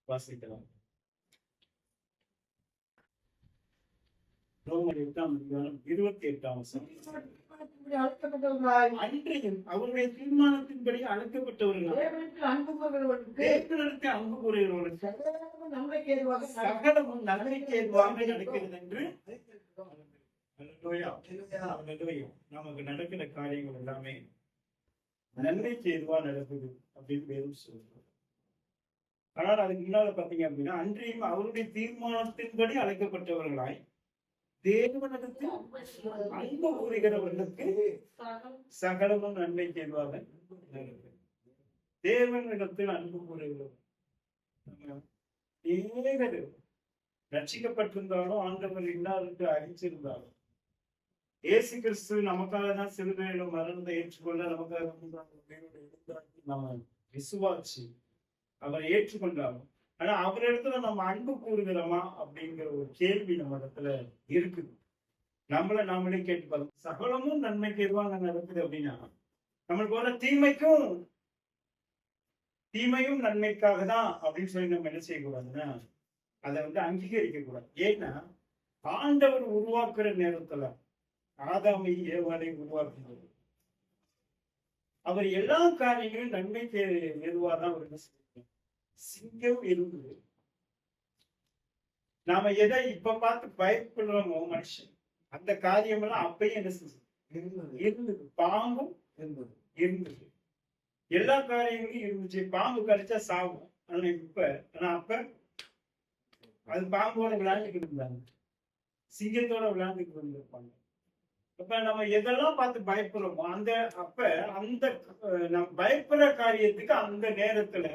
வாசிக்கலாம். ரோமர் 8:28. அன்றையும் அவருடைய தீர்மானத்தின்படி அழைக்கப்பட்டவர்கள் தேவனிடத்தில் அன்பு கூறுகிறவர்களுக்கு சகலமும் நன்மைக்கு ஏதுவாக நடக்கிறது என்று நமக்கு நடக்கிற காரியங்கள் எல்லாமே நன்மைக்கு ஏதுவா நடக்குது அப்படின்னு வேறும் சொல்றோம். ஆனால் அதுக்கு முன்னால பாத்தீங்க அப்படின்னா அன்றையும் அவருடைய தீர்மானத்தின்படி அழைக்கப்பட்டவர்களாய் தேவனிடத்தில் அன்பு கூறுகிறவர்களுக்கு சகலமும் நன்மைக்கு ஏதுவாக தேவனிடத்தில் அன்பு கூறுகிறவர் ரட்சிக்கப்பட்டிருந்தாலும் ஆண்டவர் இல்லாதற்கு அறிச்சிருந்தாலும் இயேசு கிறிஸ்து நமக்காக தான் சிலுவையில மரணத்தை ஏற்றுக்கொள்ள நமக்காக நம்ம விசுவாசி அவரை ஏற்றுக்கொண்டாலும் ஆனா அவரிடத்துல நம்ம அன்பு கூறுகிறோமா அப்படிங்கிற ஒரு கேள்வி நம்ம இடத்துல இருக்குது. நாமளே கேட்டு பார்க்கணும். சகலமும் நன்மைக்கு எதுவாக நடக்குது அப்படின்னா நம்மளுக்கு வர தீமையும் நன்மைக்காக தான் அப்படின்னு சொல்லி நம்ம என்ன செய்யக்கூடாதுன்னா அதை அங்கீகரிக்க கூடாது. ஏன்னா ஆண்டவர் உருவாக்குற நேரத்துல ஆதாமை ஏவாளை உருவாக்கும்போது அவர் எல்லா காரியங்களும் நன்மைக்கு எதுவாதான் ஒரு சிங்கம் இருந்தது. நாம எதை இப்ப பார்த்து பயப்படுறோமோ மனுஷன் அந்த காரியம் எல்லாம் அப்பயும் என்ன இருந்தது. பாம்பும் இருந்தது. எல்லா காரியங்களும் இருந்துச்சு. பாம்பு கடிச்சா சாகும். அப்ப அது பாம்போட விளையாண்டுக்கிட்டு இருந்தாங்க, சிங்கத்தோட விளையாண்டுக்கிட்டு இருந்திருப்பாங்க. அப்ப நம்ம எதெல்லாம் பார்த்து பயப்படுறோமோ அந்த நம்ம பயப்படுற காரியத்துக்கு அந்த நேரத்துல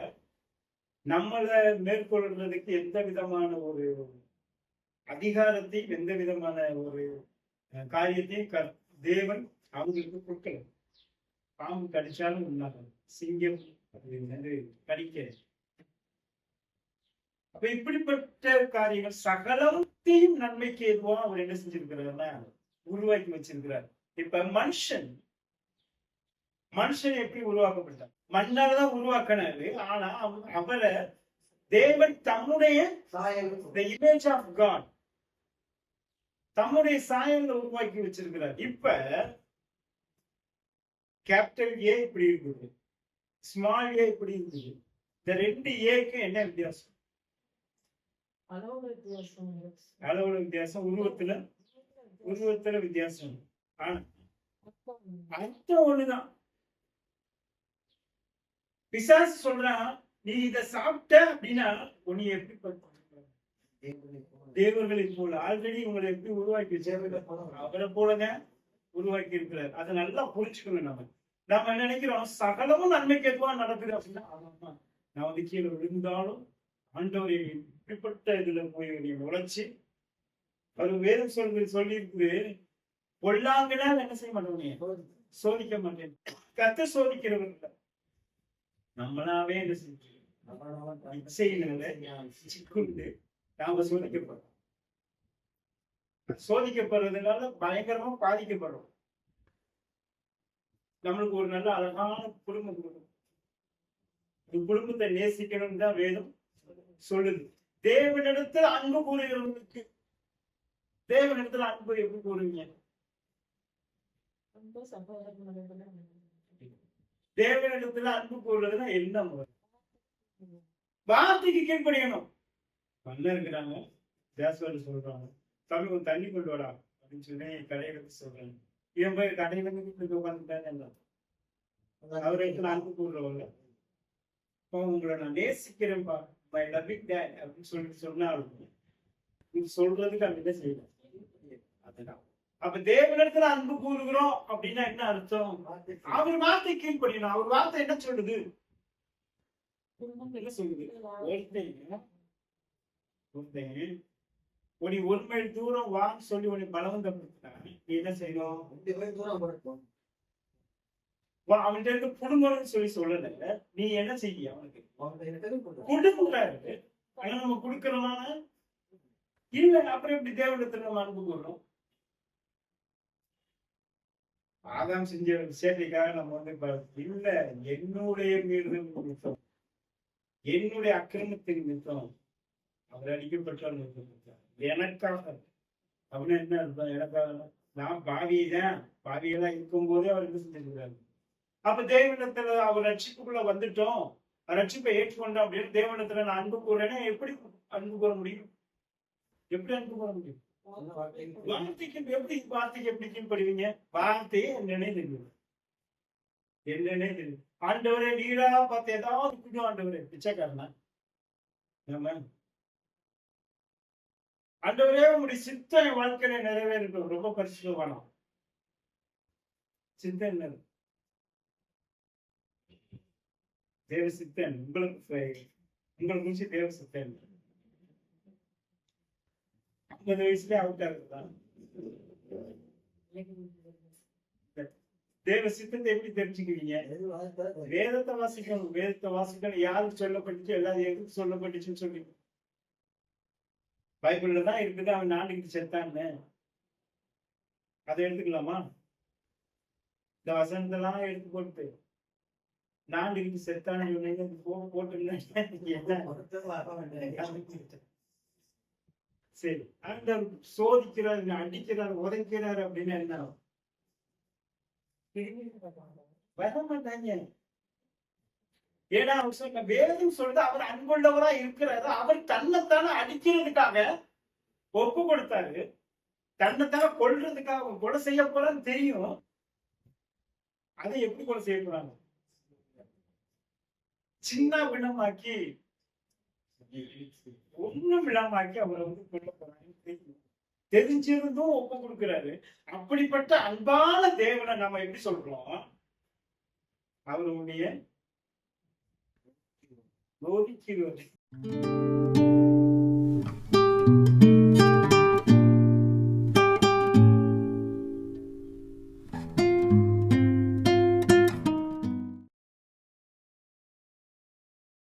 நம்மளை மேற்கொள்றதுக்கு எந்த விதமான ஒரு அதிகாரத்தையும் எந்த விதமான ஒரு காரியத்தையும் தேவன் அவங்களுக்கு கொடுக்கல. பாம்பு கடிச்சாலும் உண்டாகும், சிங்கம் அப்படின்னு கடிக்க. அப்ப இப்படிப்பட்ட காரியங்கள் சகலத்தையும் நன்மைக்கு எதுவோ அவர் என்ன செஞ்சிருக்கிறாருன்னா உருவாக்கி வச்சிருக்கிறார். இப்ப மனுஷன் எப்படி உருவாக்கப்பட்டார்? மண்ணாலதான் உருவாக்கினாரு. ஆனா அவரை தேவன் தம்முடைய இமேஜ் ஆஃப் காட் தம்முடைய சாயல்ல உருவாக்கி வச்சிருக்கிறார். இப்ப கேபிட்டல் ஏ இப்படி இருக்குது, ஸ்மால் ஏ இப்படி இருக்குது. இந்த ரெண்டு ஏக்கு என்ன வித்தியாசம்? அளவுல வித்தியாசம், உருவத்துல வித்தியாசம். ஆனா அர்த்தம் ஒண்ணுதான். பிசாசு சொல்றான், நீ இதை சாப்பிட்ட அப்படின்னா உன்னை எப்படி தேவர்களை போல ஆல்ரெடி உங்களை எப்படி உருவாக்கி வச்சு அவரை போலங்க உருவாக்கி இருக்கிறார். அதை நல்லா புரிச்சுக்கணும். நம்ம நினைக்கிறோம் சகலமும் நன்மைக்கு எதுவா நடக்குது அப்படின்னா நான் கீழே விழுந்தாலும் ஆண்டவரை இப்படிப்பட்ட இதுல போய் நீ உழைச்சி அவர் வேதம் சொல்லி இருக்குது, பொல்லாங்கன்னா என்ன செய்ய மாட்டோம், சோதிக்க மாட்டேன். கத்த சோதிக்கிறவர் இல்லை, நம்மளாவே என்ன சிக்குண்டு நாம சோதிக்கப்படுறதுனால பயங்கரமா பாதிக்கப்படுறோம். நம்மளுக்கு ஒரு நல்ல அழகான குடும்பம் கொடுக்கும். குடும்பத்தை நேசிக்கணும்னு தான் வேதம் சொல்லுது. தேவனிடத்துல அன்பு கூறுகிறவங்களுக்கு தேவனிடத்துல அன்பு எப்படி கூறுவீங்க? தேவனிடத்துல அன்பு கூறுறதுன்னா என்ன முறை? வார்த்தைக்கு கீழ்படியணும். பண்ண இருக்கிறாங்க, தேசவாடி சொல்றாங்க, தம்பி கொஞ்சம் தண்ணி கொண்டு வாடா அப்படின்னு சொல்லி கடையில சொல்றாங்க. இவன் போய் கடையில இருந்து உட்காந்துட்டாங்க. அவருக்கு அன்பு கூறுறவங்க உங்களை நான் நேசிக்கிறேன்பா அப்படின்னு சொல்லிட்டு சொன்னா சொல்றதுக்கு அப்படி என்ன செய்யணும். அதுதான் அப்ப தேவனிடத்துல அன்பு கூறுகிறோம் அப்படின்னா என்ன அர்த்தம்? அவர் வார்த்தை கீழ்படியணும். அவர் வார்த்தை என்ன சொல்லுது? என்ன சொல்லுது? உனி ஒரு மைல் தூரம் வான்னு சொல்லி உனக்கு பலவந்தப்படுத்தினா நீ என்ன செய்யணும்? அவன்கிட்ட இருந்து புடுங்கணும்னு சொல்லல. நீ என்ன செய்ய அவனுக்கு கொடுக்குறாரு. ஆனா நம்ம கொடுக்கறோமான இல்ல. அப்புறம் எப்படி தேவனிடத்துல நம்ம அன்பு கூறணும்? ஆதாம் செஞ்ச விஷயத்துக்காக நம்ம வந்து இல்ல, என்னுடைய மீறுதல் நிமித்தம், என்னுடைய அக்கிரமத்தின் நிமித்தம் அவர் அடிக்கப்பட்டார் எனக்காக. அப்படின்னு என்ன அர்த்தம்? எனக்காக நான் பாவியெல்லாம் இருக்கும் போதே அவர் என்ன செஞ்சிருக்கிறாரு. அப்ப தேவனிடத்துல அவர் ரட்சிப்புக்குள்ள வந்துட்டோம், ரட்சிப்பை ஏற்றுக்கொண்டோம் அப்படின்னு தேவனிடத்துல நான் அன்பு கூறேன்னா எப்படி அன்பு கூற முடியும்? எப்படி அன்பு கூற முடியும்? வார்த்தைக்கு எப்படி கீழ்படுவீங்க? வார்த்தையே என்னன்னே தெரியும். என்னன்னே தெரியும். ஆண்டவரே நீரா பார்த்து ஏதாவது ஆண்டவரே பிச்சைக்காரனா நம்ம ஆண்டவரே உங்களுடைய சித்தம் என் வாழ்க்கையில நிறைவேறட்டும். ரொம்ப பரிசுத்தமானோம். சித்தம் என்ன? தேவ சித்தன் உங்களுக்கு குறிச்சு தேவ சித்தன் 50 வயசுல அவுட் ஆகுதுதான். தேவ சித்தத்தை எப்படி தெரிஞ்சுக்குவீங்க? வேதத்தை வாசிக்கணும். வேதத்தை வாசிக்கணும். யாருக்கு சொல்லப்பட்டுச்சு? எல்லாரும் எதுக்கு சொல்லப்பட்டுச்சுன்னு சொல்லி பைபிள்ல தான் இருக்குது. அவன் நாளைக்கு செத்தான்னு அதை எடுத்துக்கலாமா? இந்த வசனத்தெல்லாம் எடுத்து போட்டு நாளைக்கு செத்தான்னு போட்டு சரி, அந்த சோதிக்கிறார், அடிக்கிறார், உதைக்கிறார் அப்படின்னு என்ன வர மாட்டாங்க. ஏன்னா அவர் சொன்ன வேதம் சொல்றது அவர் அன்புள்ளவரா இருக்கிறாரு. அவர் தன்னைத்தானே அடிக்கிறதுக்காக ஒப்பு கொடுத்தாரு. தன்னைத்தானே கொல்றதுக்காக கொலை செய்ய போறான்னு தெரியும். அதை எப்படி கொலை செய்ய போறாங்க? சின்ன விடமாக்கி ஒண்ணும் விடமாக்கி அவரை வந்து கொல்ல போறாங்க தெரியும். தெரிஞ்சிருந்தும் ஒப்பு கொடுக்கிறாரு. அப்படிப்பட்ட அன்பான தேவனை நம்ம எப்படி சொல்றோம்? அவருடைய நோதிக்கிறது.